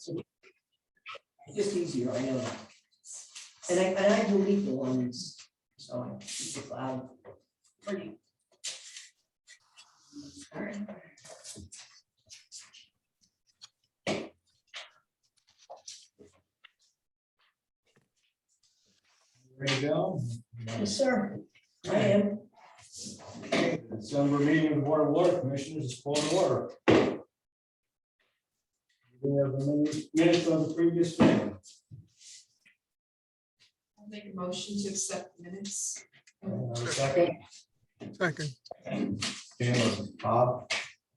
It's just easier, I know that. And I delete the ones, so I keep the cloud pretty. All right. Ready to go? Yes, sir. I am. Okay, the December meeting of the Board of Water Commissioners is called to order. We have the minutes of the previous meeting. I'll make a motion to accept the minutes. Second, Second. Dan or Bob,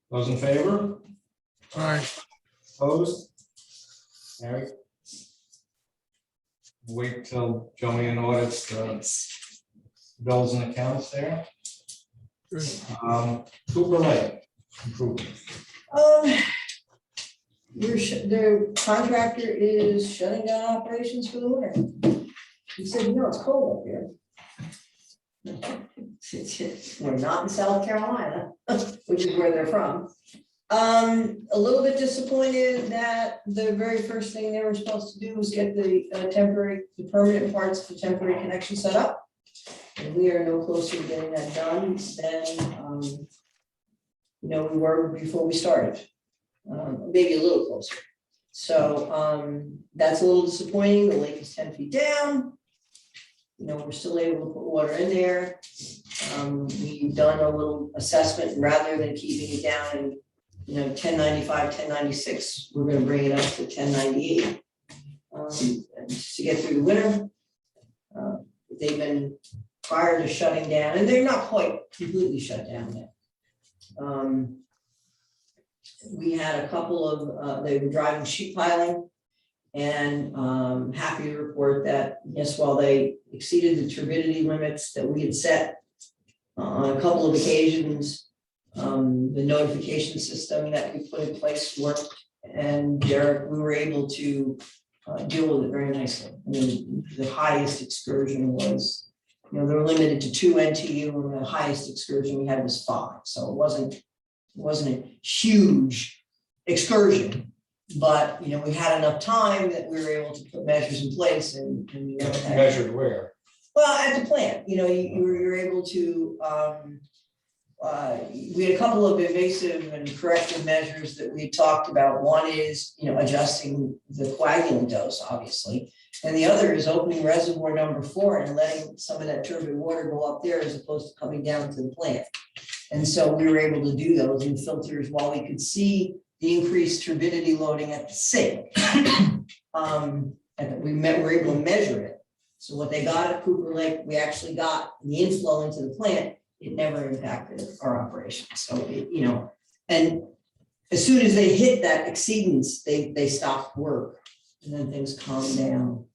those in favor? Aye. Opposed? Harry? Wait till Joanne audits the bills and accounts there. Good. Cooper Lake improvement. The contractor is shutting down operations for the winter. He said, it's cold up here. We're not in South Carolina, which is where they're from. A little bit disappointed that the very first thing they were supposed to do was get the permanent parts of the temporary connection set up. And we are no closer to getting that done than, we were before we started. Maybe a little closer. So that's a little disappointing. The lake is 10 feet down. We're still able to put water in there. We've done a little assessment, and rather than keeping it down in 1095, 1096, we're going to bring it up to 1098 just to get through the winter. They've been prior to shutting down, and they're not quite completely shut down yet. We had a couple of, they were driving sheet piling, and happy to report that, yes, while they exceeded the turbidity limits that we had set on a couple of occasions, the notification system that we put in place worked, and we were able to deal with it very nicely. I mean, the highest excursion was, they were limited to 2 NTU, and the highest excursion we had was 5. So it wasn't a huge excursion, but we had enough time that we were able to put measures in place, and we never had. Measured where? Well, at the plant, you were able to. We had a couple of invasive and corrective measures that we talked about. One is adjusting the coagulant dose, obviously, and the other is opening reservoir number 4 and letting some of that turbid water go up there as opposed to coming down to the plant. And so we were able to do those in filters while we could see the increased turbidity loading at the sink. And we were able to measure it. So what they got at Cooper Lake, we actually got the inflow into the plant. It never impacted our operations. So and as soon as they hit that exceedance, they stopped work, and then things calmed down.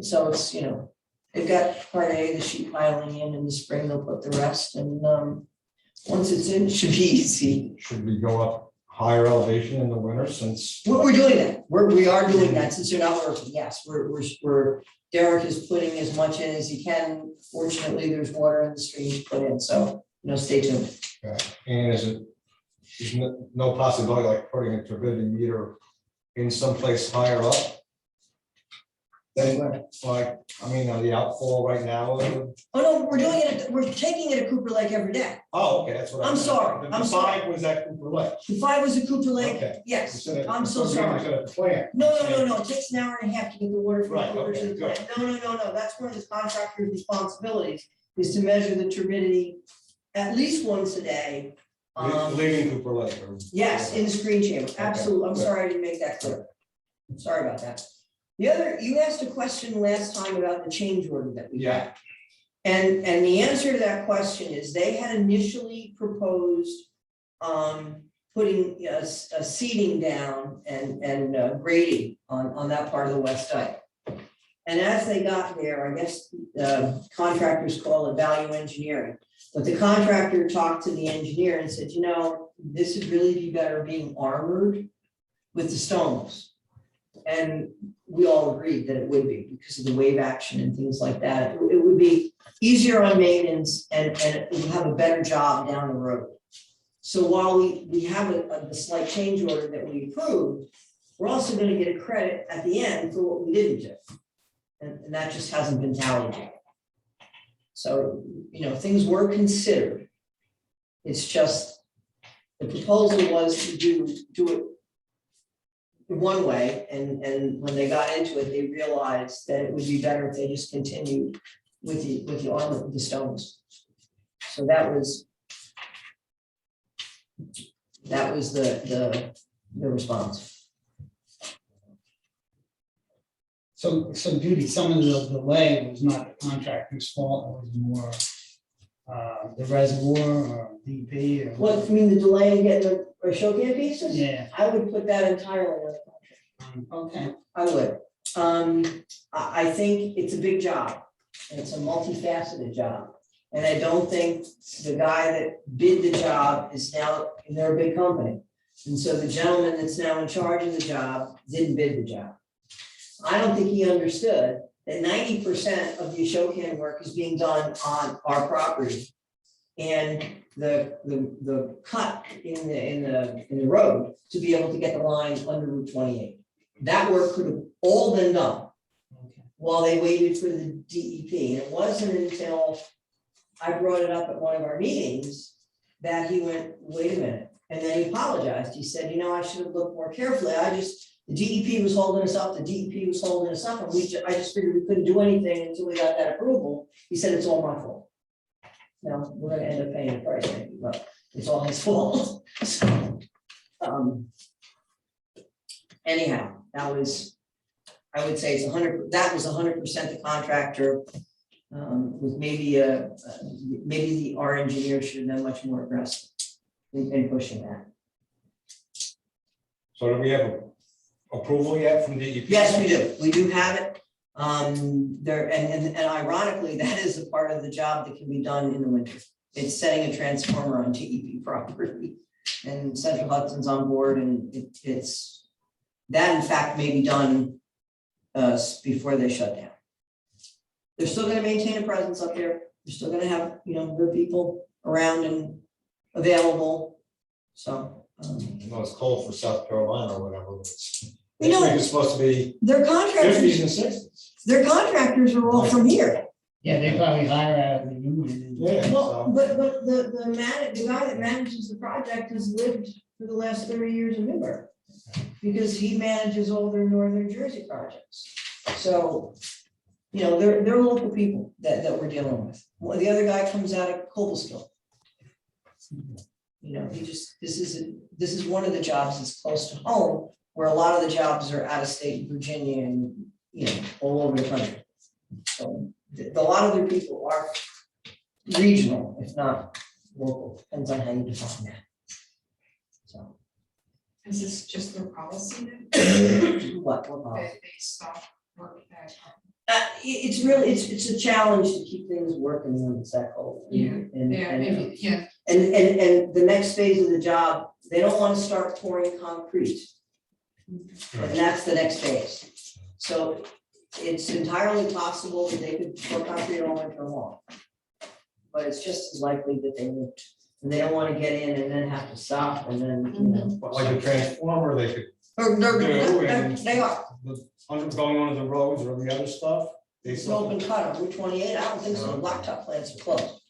So it's they've got part A, the sheet piling in the spring, they'll put the rest, and once it's in, it should be easy. Should we go up higher elevation in the winter since? We're doing that. We are doing that since they're not working. Yes, we're Derek is putting as much in as he can. Fortunately, there's water in the stream to put in, so stay tuned. Okay. And is no possibility like putting a turbidity meter in someplace higher up? Then, the outfall right now. Oh no, we're doing it. We're taking it at Cooper Lake every day. Oh, okay, that's what I'm sorry. The 5 was at Cooper Lake. The 5 was at Cooper Lake. Okay. Yes, You said it- I'm so you said sorry. at the plant. No. It takes an hour and a half to get the water from Right, Cooper to okay, the plant. No. That's one of the contractor's responsibilities, is to measure the turbidity at least once a day. Leaving Cooper Lake. Yes, in the screen chamber. Absolutely. I'm good. sorry I didn't make that clear. I'm sorry about that. You asked a question last time about the change order that we had. And the answer to that question is they had initially proposed putting a seeding down and grading on that part of the west dike. And as they got there, I guess contractors call it value engineering. But the contractor talked to the engineer and said, this would really be better being armored with the stones. And we all agreed that it would be because of the wave action and things like that. It would be easier on maintenance, and it would have a better job down the road. So while we have the slight change order that we approved, we're also gonna get a credit at the end for what we didn't do. And that just hasn't been tallied yet. So, things were considered. It's just, the proposal was to do it one way, and when they got into it, they realized that it would be better if they just continued with the armor, with the stones. So that was the response. So Judy, some of the delay was not the contractor's fault, it was more the reservoir or DP or. What, you mean the delay in getting the show can pieces? Yeah, I would put that entirely on the contract. okay, I would. I think it's a big job, and it's a multifaceted job. And I don't think the guy that bid the job is now, and they're a big company. And so the gentleman that's now in charge of the job didn't bid the job. I don't think he understood that 90% of the Ashokan work is being done on our property. And the cut in the road to be able to get the line under Route 28. That work could have all been done okay. while they waited for the DEP. And it wasn't until I brought it up at one of our meetings that he went, wait a minute. And then he apologized. He said, I should have looked more carefully. The DEP was holding us up, and I just figured we couldn't do anything until we got that approval. He said, it's all my fault. Now, we're gonna end up paying the price, maybe, but it's all his fault. So, anyhow, I would say it's 100, that was 100% the contractor. With maybe the our engineer should have been much more aggressive in pushing that. So do we have approval yet from DEP? Yes, we do. We do have it. There, and ironically, that is a part of the job that can be done in the winter. It's setting a transformer on DEP property, and Central Hudson's on board, and it's that in fact may be done before they shut down. They're still going to maintain a presence up there. They're still going to have, good people around and available. So, It's cold for South Carolina or whatever, but it's, You know- it's supposed to be their 50s contractors, and 60s. their contractors are all from here. Yeah, they probably hire out of the union. Yeah. Well, but the guy that manages the project has lived for the last 30 years in Newburgh, because he manages all their northern Jersey projects. So, they're local people that we're dealing with. Well, the other guy comes out of Cobleskill. This is one of the jobs that's close to home, where a lot of the jobs are out of state, Virginia, and all over the country. So a lot of their people are regional, if not local, depends on how you define that. So Is this just their policy then? what? That they stop work at? It's a challenge to keep things working when it's that cold. And the next phase of the job, they don't want to start pouring concrete. And that's the next phase. So it's entirely possible that they could pour concrete all winter long. But it's just as likely that they won't. And they don't want to get in and then have to stop and then, But like a transformer, they could, They are. going onto the roads or the other stuff, they It's still. open cut on Route 28. I don't think so. Blacktop plants are closed,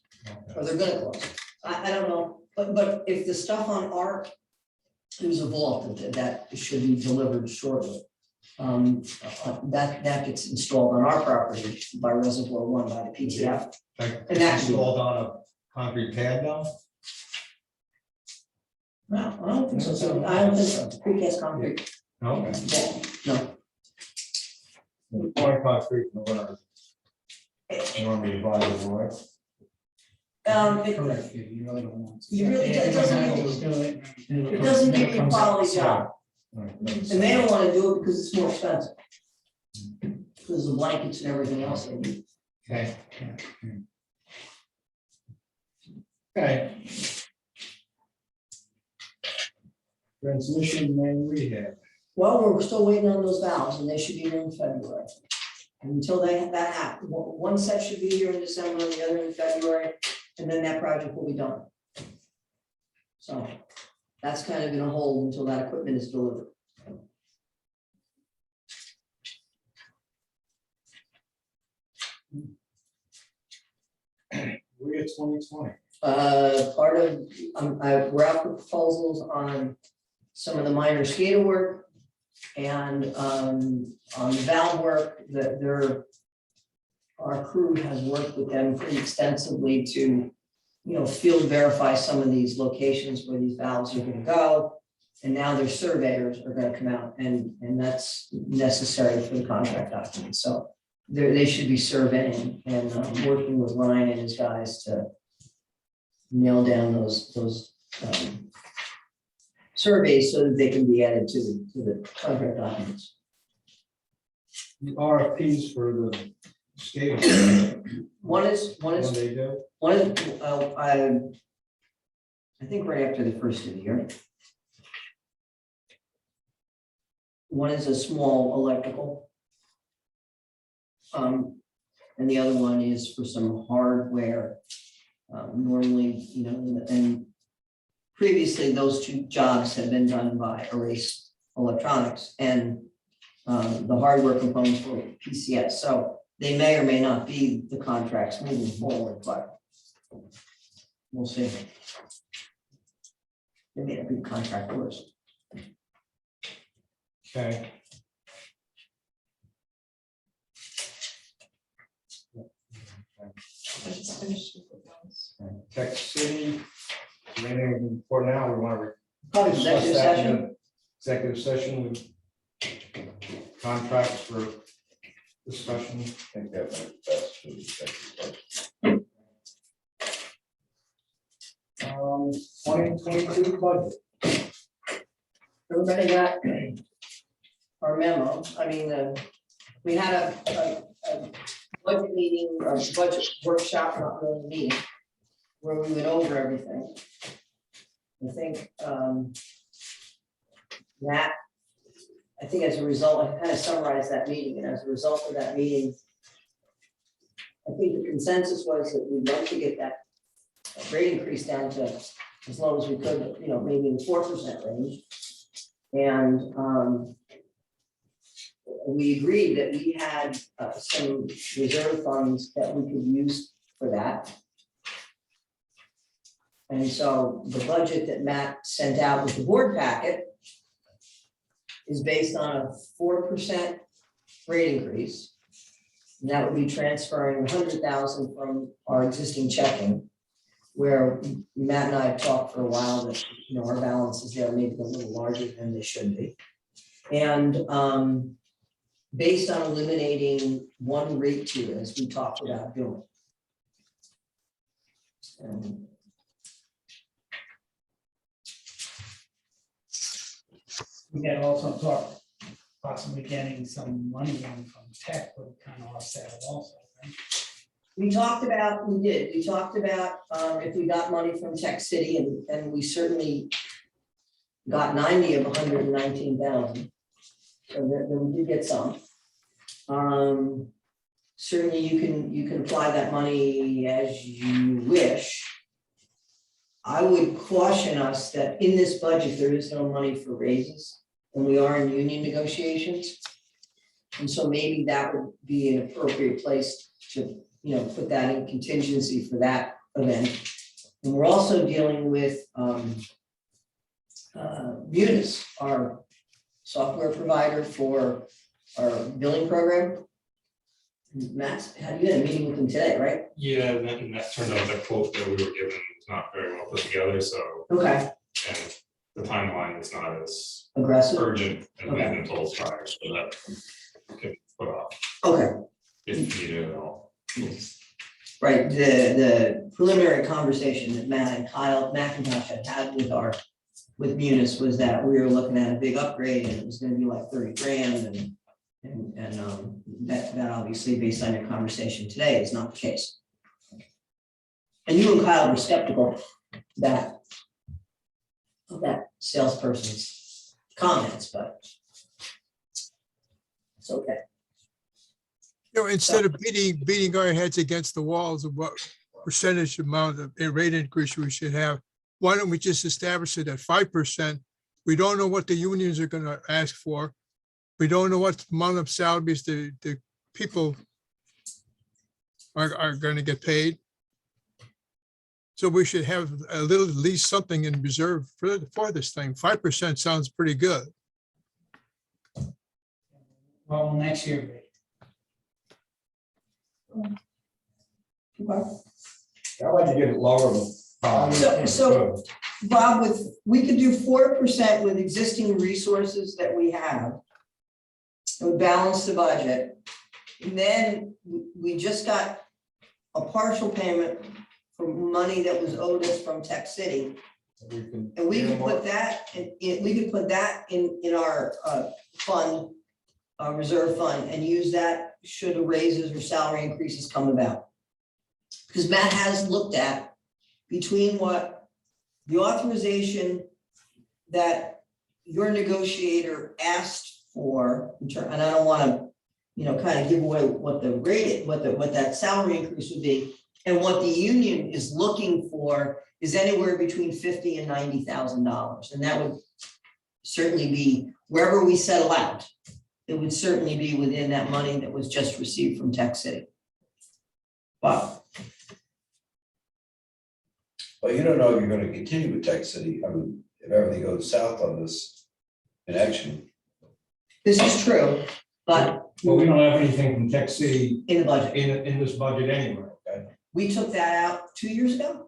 or they're gonna close. I don't know, but if the stuff on our, there's a vault that should be delivered shortly. That gets installed on our property by Reservoir One, by the PTF. Like, And that- installed on a concrete pad now? No, I don't think so. I don't think so. Precast concrete. Okay. Yeah, no. Pouring concrete in the winter. Normally advisable, right? Correct, you really don't want to. You really- it doesn't give It doesn't give you a quality job, Right. and they don't want to do it because it's more expensive. Because of the blankets and everything else they need. Okay. Okay. Transmission main rehab. Well, we're still waiting on those valves, and they should be here in February. And until that happens, one set should be here in December, the other in February, and then that project will be done. So that's kind of in a hold until that equipment is delivered. We at 2020. Part of, we're out for proposals on some of the minor SCADA work and on valve work that our crew has worked with them pretty extensively to, field verify some of these locations where these valves are gonna go. And now their surveyors are gonna come out and that's necessary for the contract document. So they should be surveying and working with Ryan and his guys to nail down those surveys so that they can be added to the contract documents. The RFPs for the skating. One is, What they do? I think right after the first of the year. One is a small electrical. And the other one is for some hardware. Normally, and previously those two jobs had been done by Erase Electronics and the hardware components were PCS. So they may or may not be the contracts moving forward, but we'll see. They may not be contract orders. Okay. I just finished with those. Tech City, anything for now, we want to Probably discuss executive that in session. an executive session with contracts for discussion. I think that might be best for the executive session. 2022 budget. Everybody got our memo. I mean, we had a budget meeting or budget workshop, not really a meeting, where we went over everything. I think that, I think as a result, I kind of summarized that meeting, and as a result of that meeting, I think the consensus was that we'd like to get that rate increase down to as low as we could, maybe in the 4% range. And we agreed that we had some reserve funds that we could use for that. And so the budget that Matt sent out with the board packet is based on a 4% rate increase. And that would be transferring 100,000 from our existing checking, where Matt and I have talked for a while that, our balances there may be a little larger than they should be. And based on eliminating one rate tier, as we talked about doing. We had also talked possibly getting some money in from tech would kind of offset it also, right? We talked about if we got money from Tech City, and we certainly got 90 of 119,000. So that we did get some. Certainly you can apply that money as you wish. I would caution us that in this budget, there is no money for raises, and we are in union negotiations. And so maybe that would be an appropriate place to, put that in contingency for that event. And we're also dealing with Munis, our software provider for our billing program. Matt, you had a meeting with them today, right? Yeah, and that turned out the quote that we were given was not very well put together, so, Okay, and the timeline is not as aggressive. urgent as we had Okay. been told prior, so that could put off Okay, if needed at all. right. The preliminary conversation that Matt and Kyle McIntosh had with Munis was that we were looking at a big upgrade and it was gonna be like 30 grand and that obviously based on your conversation today is not the case. And you and Kyle were skeptical that of that salesperson's comments, but it's okay. Instead of beating our heads against the walls of what percentage amount of a rate increase we should have, why don't we just establish it at 5%? We don't know what the unions are going to ask for. We don't know what amount of salaries the people are going to get paid. So we should have a little, at least something in reserve for this thing. 5% sounds pretty good. Well, next year, Okay. I'd like to get it lower than five. So- Bob, we could do 4% with existing resources that we have. It would balance the budget. And then we just got a partial payment for money that was owed us from Tech City. And we could put that, in our fund, reserve fund, and use that should the raises or salary increases come about. Because Matt has looked at between what the authorization that your negotiator asked for, and I don't want to, kind of give away what the rate, what that salary increase would be, and what the union is looking for is anywhere between $50,000 and $90,000, and that would certainly be wherever we settle out. It would certainly be within that money that was just received from Tech City. Wow. Well, you don't know if you're gonna continue with Tech City, I mean, if everything goes south on this connection. This is true, but Well, we don't have anything from Tech City in the budget, in this budget anyway. we took that out 2 years ago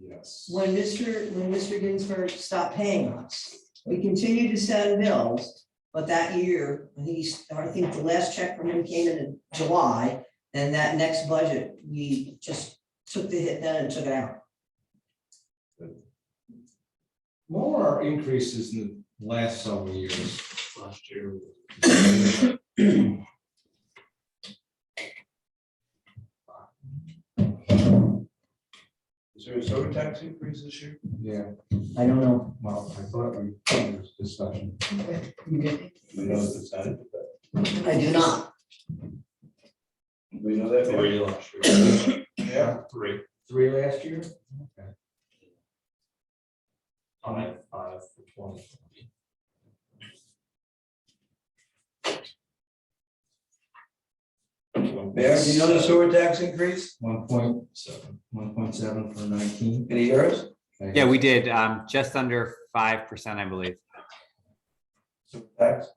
Yes. when Mr. Ginsburg stopped paying us. We continued to send bills, but that year, I think the last check from him came in July, and that next budget, we just took the hit then and took it out. What were our increases in the last several years? Last year. Is there a soda tax increase this year? Yeah, I don't know. well, I thought we had this discussion. We know the percentage of that. I do not. We know that. Three last year. Yeah. Three. Last year? Okay. On it, 5 for 20. Mayor, do you know the sewer tax increase? 1.7 for 19. Can you hear us? Yeah, we did, just under 5%, I believe. Sewer tax?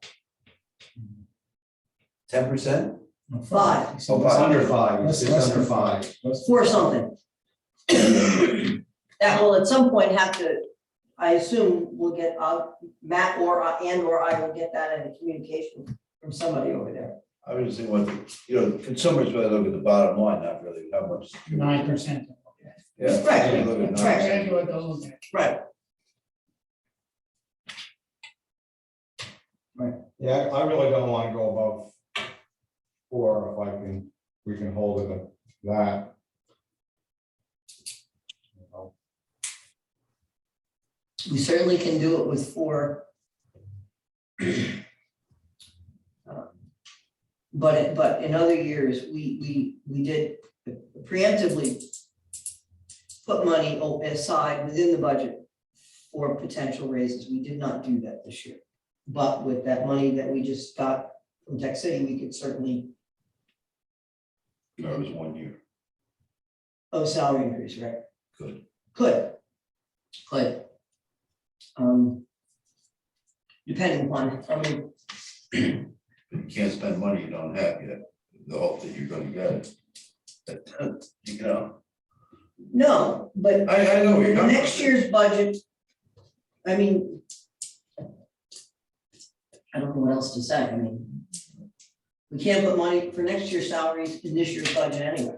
10%? 5, It's under 5, it's just under 5. for something. That will at some point have to, I assume we'll get, Matt or I will get that in a communication from somebody over there. I was just saying what, consumers really look at the bottom line, not really how much. 9%. Yeah. Right, they look at 9%. right. Exactly what they're looking at. Right. Yeah, I really don't want to go above 4 if we can hold it at that. We certainly can do it with 4. But in other years, we did preemptively put money aside within the budget for potential raises. We did not do that this year. But with that money that we just got from Tech City, we could certainly, No, it was 1 year. salary increase, right? Good. Could. Depending upon, You can't spend money you don't have yet, the hope that you're gonna get it. no, but I know. in the next year's budget, I mean, I don't know what else to say. I mean, we can't put money for next year's salaries in this year's budget anyway.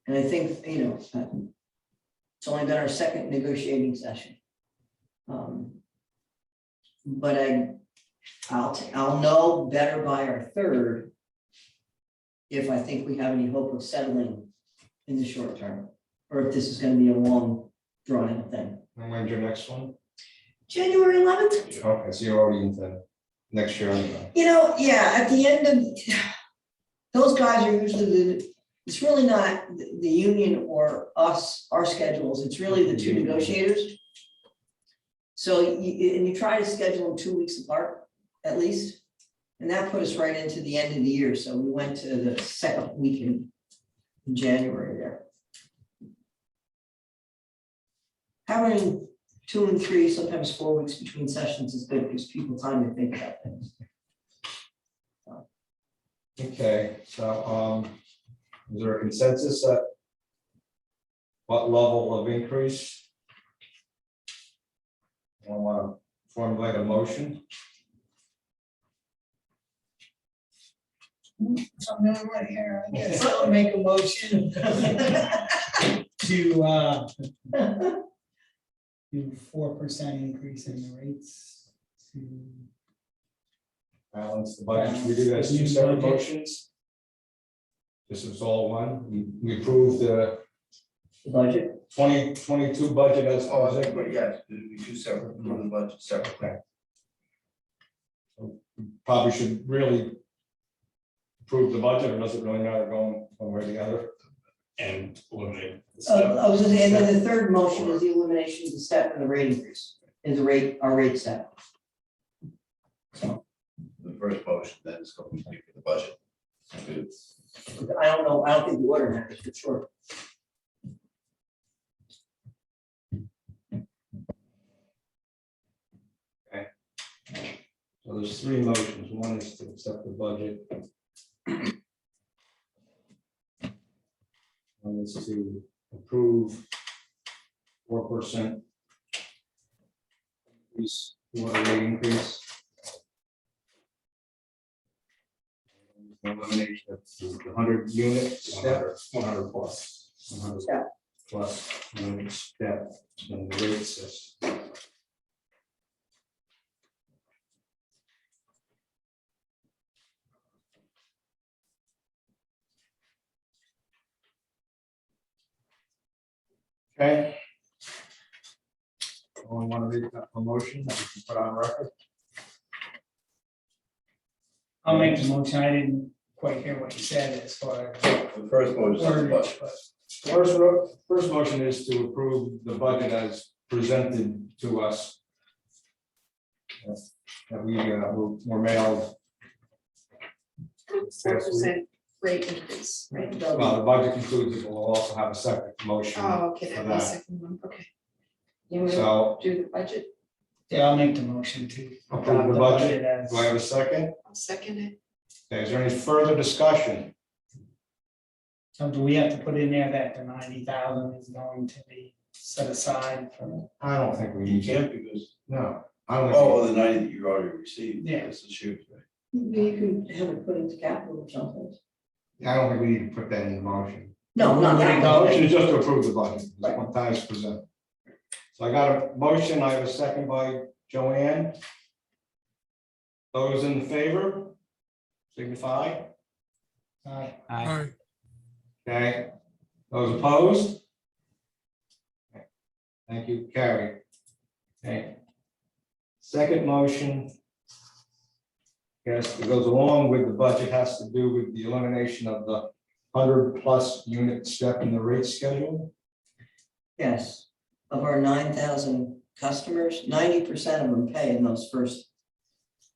And I think, it's only been our second negotiating session. But I'll know better by our third if I think we have any hope of settling in the short term, or if this is gonna be a long drawn out thing. And when's your next one? January 11th? Okay, so you're already into next year anyway. Yeah, at the end of, those guys are usually it's really not the union or us, our schedules, it's really the two negotiators. So you try to schedule them 2 weeks apart. at least. And that put us right into the end of the year, so we went to the second week in January there. Having 2 and 3, sometimes 4 weeks between sessions is good, gives people time to think about things. Okay, so, is there a consensus at what level of increase? I want to formulate a motion. I'm not right here. I guess I'll make a motion to do 4% increase in the rates to. Balance the budget. Should we do that as 2 separate motions? This is all one. We approved the Budget, 2022 budget as Oh, I think, presented. but yes, we do separate, from the budget separately. Probably should really approve the budget, or does it really matter going one way or the other? And eliminate the step. I was gonna say, and then the third motion is the elimination of the step and the rate increase, is the rate, our rate step. The first motion, then is going to be for the budget. I don't know, I don't think the order matters for sure. So there's 3 motions. One is to accept the budget. One is to approve 4% increase, water rate increase. Elimination of the 100 unit step, 100 plus. 100 Step. plus unit step in the rate system. Okay. Anyone want to read a motion that we can put on record? I'll make the motion. I didn't quite hear what you said as far as. The first motion is on the budget. First motion is to approve the budget as presented to us. That we were mailed. 4% rate increase, right? Well, the budget includes it, but we'll also have a separate motion. Oh, okay, for that that. was the second one, okay. You want So to do the budget? Yeah, I'll make the motion to. approve adopt the budget. as- Do I have a second? I'll second it. Okay, is there any further discussion? So do we have to put in there that the 90,000 is going to be set aside for? I don't think we You need to. can't because, No. I don't oh, think the 90 that you already received. Yeah. That's the shoot, right? You can have it put into capital or something. I don't think we need to put that in the motion. No, not that. The motion one. is just to approve the budget, one time is presented. So I got a motion, I have a second by Joanne. Those in favor, signify. Aye. Aye. All right, Okay, those opposed? Okay. Thank you, carry. Okay. Second motion. Yes, it goes along with the budget, has to do with the elimination of the 100+ unit step in the rate schedule. Yes, of our 9,000 customers, 90% of them pay in those first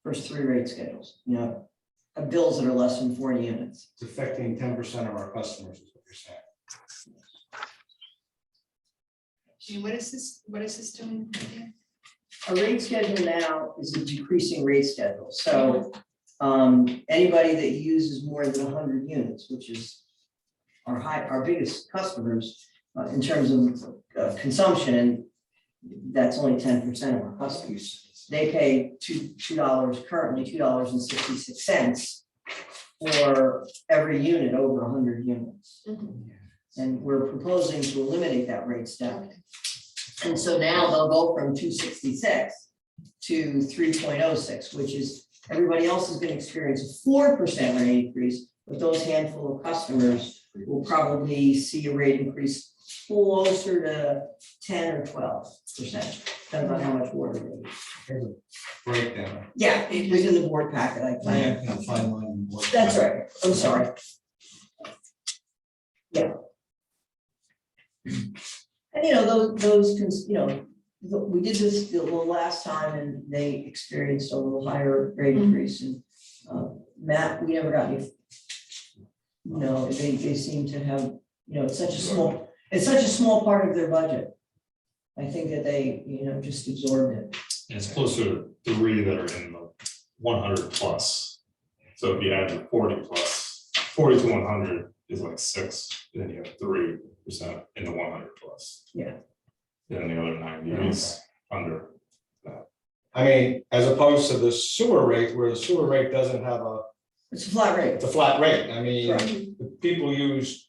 3 rate schedules, you know, have bills that are less than 40 units. It's affecting 10% of our customers, is what you're saying. Gee, what is this doing again? Our rate schedule now is a decreasing rate schedule, so anybody that uses more than 100 units, which is our biggest customers in terms of consumption, and that's only 10% of our customers. They pay $2, currently $2.66 for every unit over 100 units. And we're proposing to eliminate that rate step. Okay. And so now they'll go from 266 to 3.06, which is, everybody else is gonna experience a 4% rate increase, but those handful of customers will probably see a rate increase closer to 10 or 12%, depends on how much water they use. Here's a breakdown. Yeah, it was in the board packet, That's that's right, I'm sorry. Yeah. And you know, we did this the last time and they experienced a little higher rate increase and, Matt, we never got any. No, they seem to have, it's such a small part of their budget. I think that they, just absorbed it. And it's closer to 3 that are in the 100 plus. So if you add the 40 plus, 40 to 100 is like 6, then you have 3% in the 100 plus. Yeah. Then the other 90 is under. I mean, as opposed to the sewer rate, where the sewer rate doesn't have It's a flat rate. it's a flat rate. I mean, Correct. the people use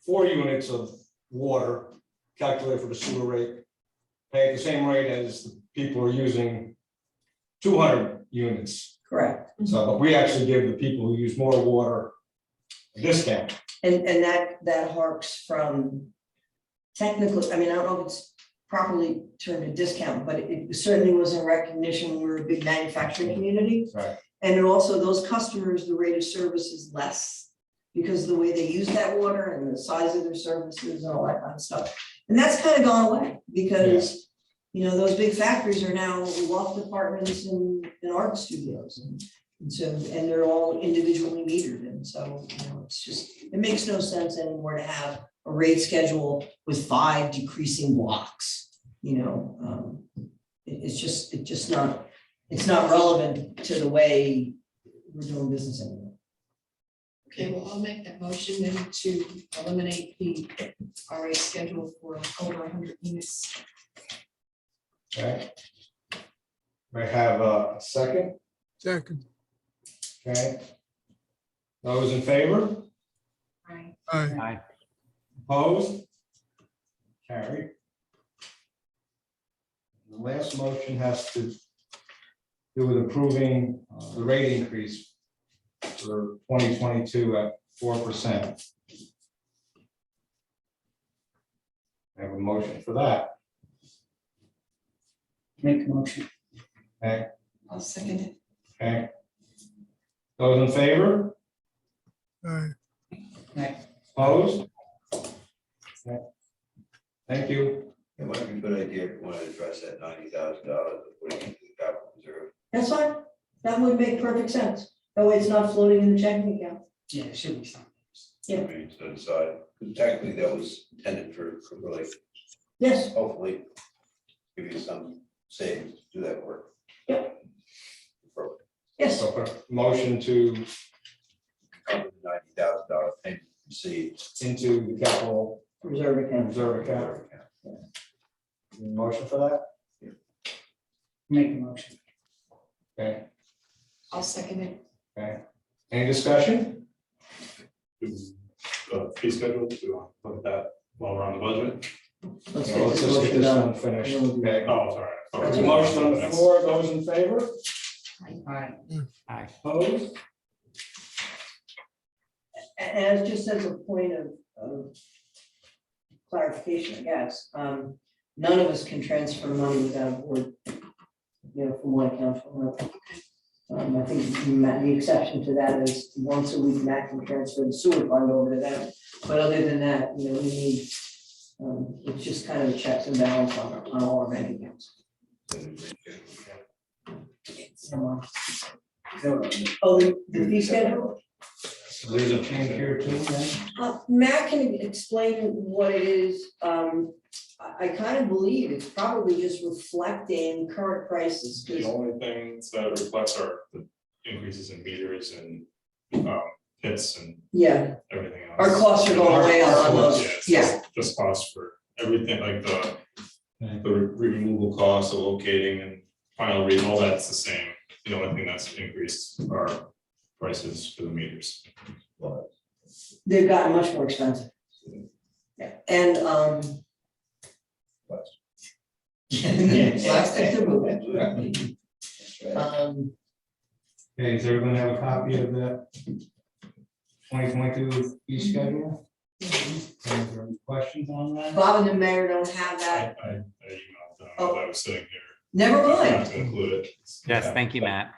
4 units of water calculated for the sewer rate, pay the same rate as the people who are using 200 units. Correct. So, but we actually give the people who use more water a discount. And that harks from technically, I mean, I don't know if it's properly termed a discount, but it certainly was in recognition, we're a big manufacturing community. Right. And then also those customers, the rate of service is less because of the way they use that water and the size of their services and all that kind of stuff. And that's kind of gone away because, those big factories are now loft apartments and art studios. And so, and they're all individually metered. And so, it's just, it makes no sense anymore to have a rate schedule with 5 decreasing blocks. It's just not, it's not relevant to the way we're doing business anymore. Okay, well, I'll make that motion then to eliminate the RA schedule for over 100 units. Okay. May I have a second? Second, Okay. Those in favor? Right. aye, Aye. Opposed? Carried. The last motion has to do with approving the rate increase for 2022 at 4%. I have a motion for that. Make a motion. Okay, I'll second it. okay. Those in favor? aye. Right. Opposed? Okay. Thank you. It might be a good idea if you want to address that $90,000 of putting into the capital reserve. That's fine. That would make perfect sense. That way it's not floating in the checking account. Yeah, it should be something. Yeah. I mean, set aside, because technically that was intended for really, Yes, hopefully, give you some savings to do that work. Yep. yes. So motion to $90,000 payment received. into the capital Reserve account. reserve account. Motion for that? Make a motion. Okay, I'll second it. okay. Any discussion? Fee schedule, do you want to look at that while we're on the budget? Let's No, let's get just this get this motion one done. finished. And then we'll do Okay. Oh, sorry. There's a motion on the floor. Those in favor? Aye. Aye. Opposed? And just as a point of clarification, I guess, none of us can transfer money without a board, from one account to another. I think the exception to that is once a week, Matt can transfer the sewer fund over to them. But other than that, we need, it's just kind of checks and balance on all our bank accounts. Oh, the fee schedule? There's a change here too, then? Matt can explain what it is. I kind of believe it's probably just reflecting current prices. The only things that reflects are the increases in meters and hits and Yeah, everything else. our costs are going way up on those. Yeah, it's Yeah, just cost for everything, like the removal costs, the locating and final read, all that's the same. The only thing that's increased are prices for the meters. they've gotten much more expensive. Yeah, and plastics are moving. Okay, does everyone have a copy of that 2022 fee schedule? Is there any questions on that? Bob and the mayor don't have that. I emailed them Oh. as I was sitting here. Never Not mind. to include it. Yes, Yeah. thank you, Matt.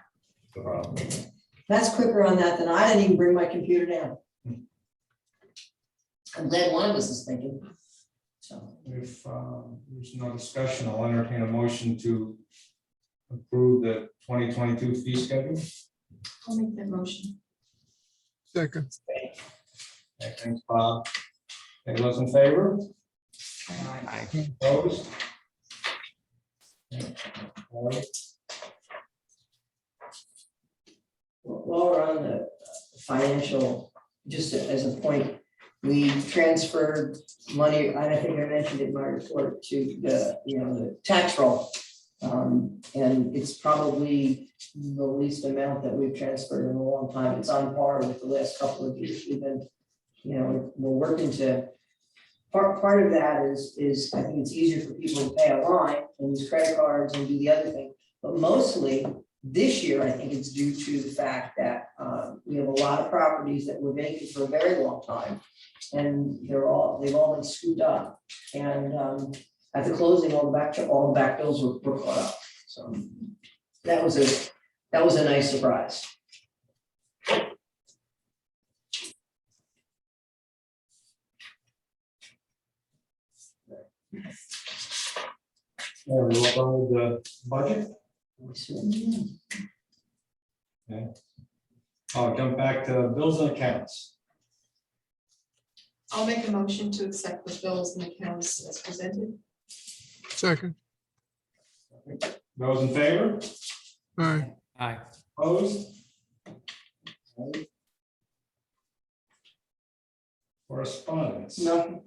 No problem. That's quicker on that than I didn't even bring my computer down. I'm glad one of us is thinking. So, If there's no discussion, I'll entertain a motion to approve the 2022 fee schedule. I'll make that motion. second, Okay, thanks, Bob. Okay, those in favor? Aye. Opposed? Okay, all right. while we're on the financial, just as a point, we transferred money, and I think I mentioned it in my report, to the tax roll. And it's probably the least amount that we've transferred in a long time. It's on par with the last couple of years. We've been, we're working to, part of that is I think it's easier for people to pay online and use credit cards and do the other thing. But mostly this year, I think it's due to the fact that we have a lot of properties that were vacant for a very long time. And they've all been scooped up. And at the closing, all the back bills were caught up. So that was a nice surprise. We're done with the budget. I'll jump back to bills and accounts. I'll make a motion to accept the bills and accounts as presented. second, Those in favor? aye, Aye. Opposed? Correspondence. Nothing.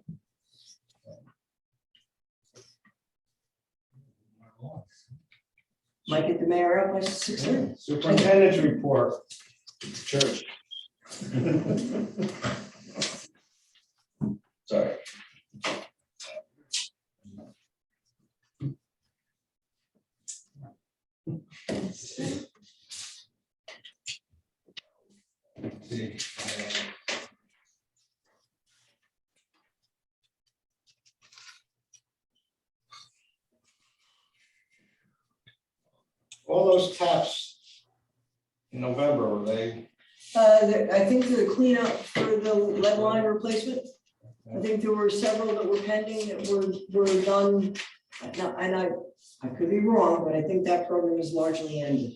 Might get the mayor up by 6:30. Superintendent's report. Church. Sorry. All those taps in November, were they? I think the cleanup for the lead line replacement, I think there were several that were pending that were done. Now, and I could be wrong, but I think that program is largely ended.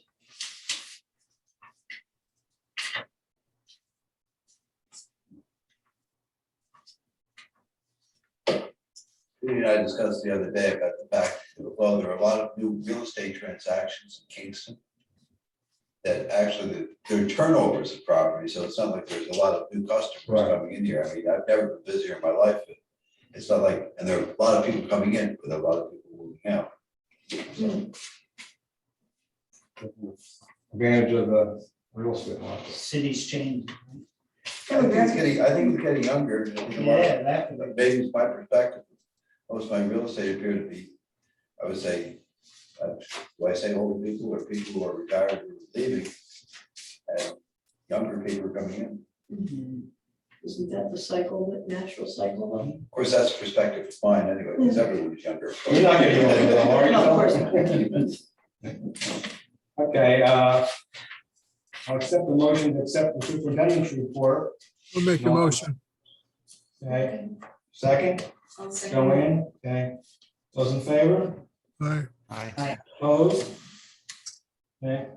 Judy and I discussed the other day about the fact that, well, there are a lot of new real estate transactions in Kingston that actually they're turnovers of property, so it's not like there's a lot of new customers Right. coming in here. I mean, I've never been busier in my life. It's not like, and there are a lot of people coming in, but there are a lot of people moving out. Advantage of the real estate market. Cities change. I think it's getting younger. I think a lot of- Yeah, that would be. Maybe it's my perspective. Most of my real estate appear to be, I would say, do I say older people or people who are retired or leaving? And younger people are coming in. Isn't that the cycle, the natural cycle? Of course, that's a perspective of mine anyway, because everyone's younger. You're not getting older though, are you? No, of course not. Okay, I'll accept the motion to accept the superintendent's report. we'll make the motion, Okay, second, I'll second. Joanne, okay, those in favor? aye, Aye. Opposed? Okay.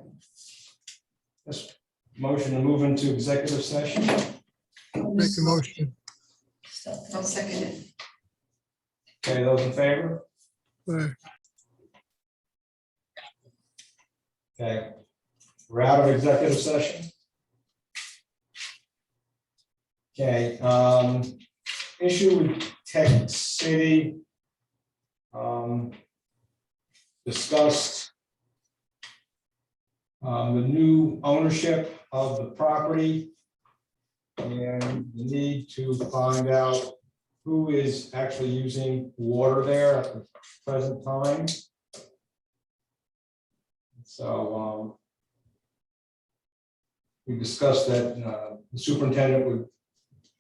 This motion to move into executive session. make the motion, I'll second it. Okay, those in favor? aye, Okay, we're out of executive session. Okay, issue with Tech City. Discussed the new ownership of the property and the need to find out who is actually using water there at the present time. So we discussed that the superintendent would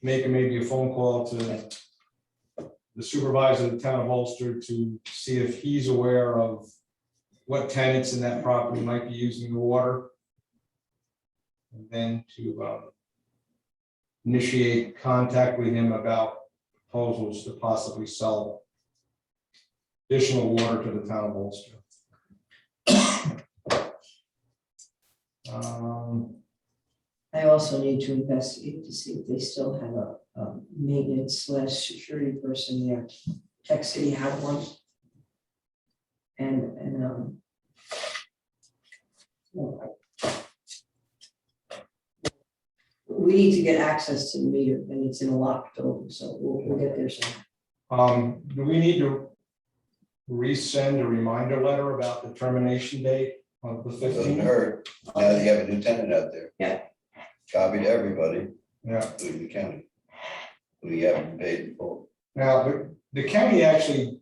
make maybe a phone call to the supervisor of the town of Ulster to see if he's aware of what tenants in that property might be using the water. And then to initiate contact with him about proposals to possibly sell additional water to the town of Ulster. I also need to investigate to see if they still have a maintenance / security person there. Tech City had one. And well, we need to get access to the meter, and it's in a locked building, so we'll get there soon. Do we need to resend a reminder letter about the termination date of the Doesn't 15th? hurt, now that you have a new tenant out there. Yeah. Copy to everybody, Yeah. including the county. Who you haven't paid for. Now, the county actually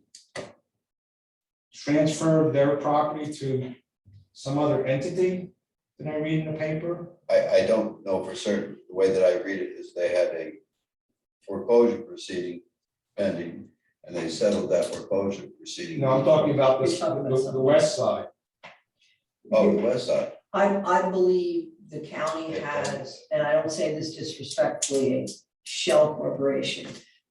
transferred their property to some other entity. Did I read in the paper? I don't know for certain, the way that I read it is they had a foreclosure proceeding pending, and they settled that foreclosure proceeding. No, I'm talking about You're talking about the something. west side. Oh, the west side, I believe the county has, and I don't say this disrespectfully, a shell corporation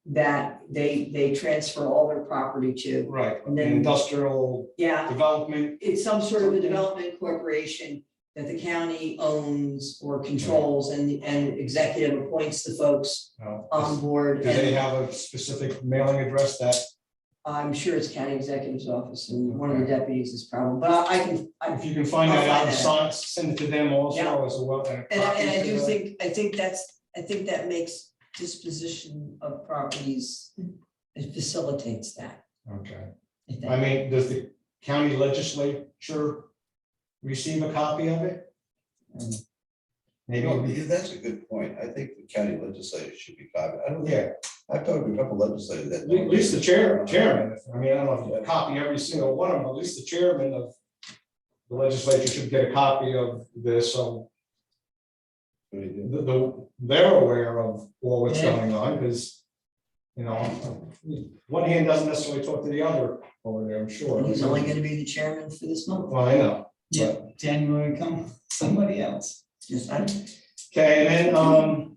that they transfer all their property to. Right, And then- industrial Yeah, development. it's some sort of a development corporation that the county owns or controls, and executive appoints the folks on board. Do they And have a specific mailing address that? I'm sure it's county executive's office, and one of the deputies is probably, but If you can find that I'll out, find and send it to them also Yeah. as well. And I do think, I think that makes disposition of properties, it facilitates that. Okay, I think. I mean, does the county legislature receive a copy of it? Maybe, yeah, that's a good point, I think the county legislature should be copied, I don't think, yeah, I've talked to a couple legislators that. at least the chairman, I mean, I don't know if you copy every single one of them, but at least the chairman of the legislature should get a copy of this, so What do you do? they're aware of all that's Yeah. going on, because, you know, one hand doesn't necessarily talk to the other over there, I'm sure. He's only gonna be the chairman for this month. Well, I know. Yeah, January come, somebody else. Just, Okay, and then,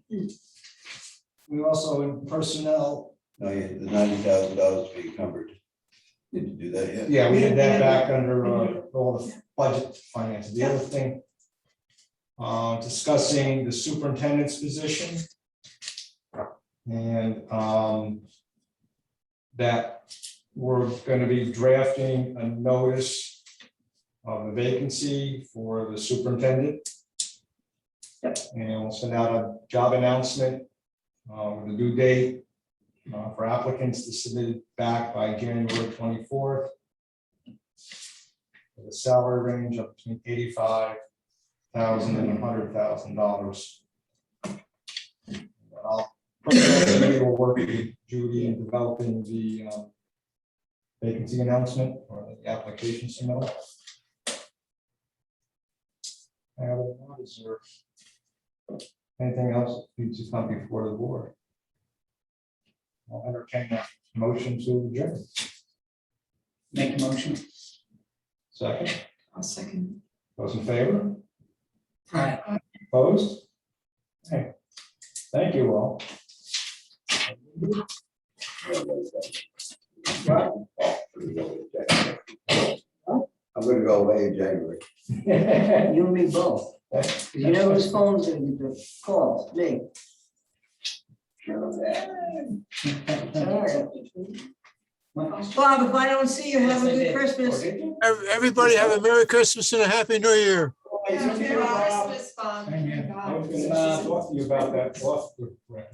we also in personnel, No, the $90,000 to be encumbered. Did you do that yet? yeah, we did that back under, all the budget finances, the other thing. Discussing the superintendent's position. And, that we're gonna be drafting a notice of the vacancy for the superintendent. Yep. And we'll send out a job announcement, with a due date, for applicants to submit it back by January 24th. With a salary range of between $85,000 and $100,000. Personally, we'll work with Judy in developing the vacancy announcement or the application submittal. Is there anything else that needs to come before the board? I'll entertain that motion to adjourn. Make a motion. Second, I'll second. those in favor? Right. Opposed? Okay. Thank you all. I'm gonna go away in January. you and me both. You know whose phone's gonna be the call, me. Bob, if I don't see you, have a good Christmas. Everybody have a Merry Christmas and a Happy New Year. Merry Christmas, Bob. I was gonna talk to you about that off the record.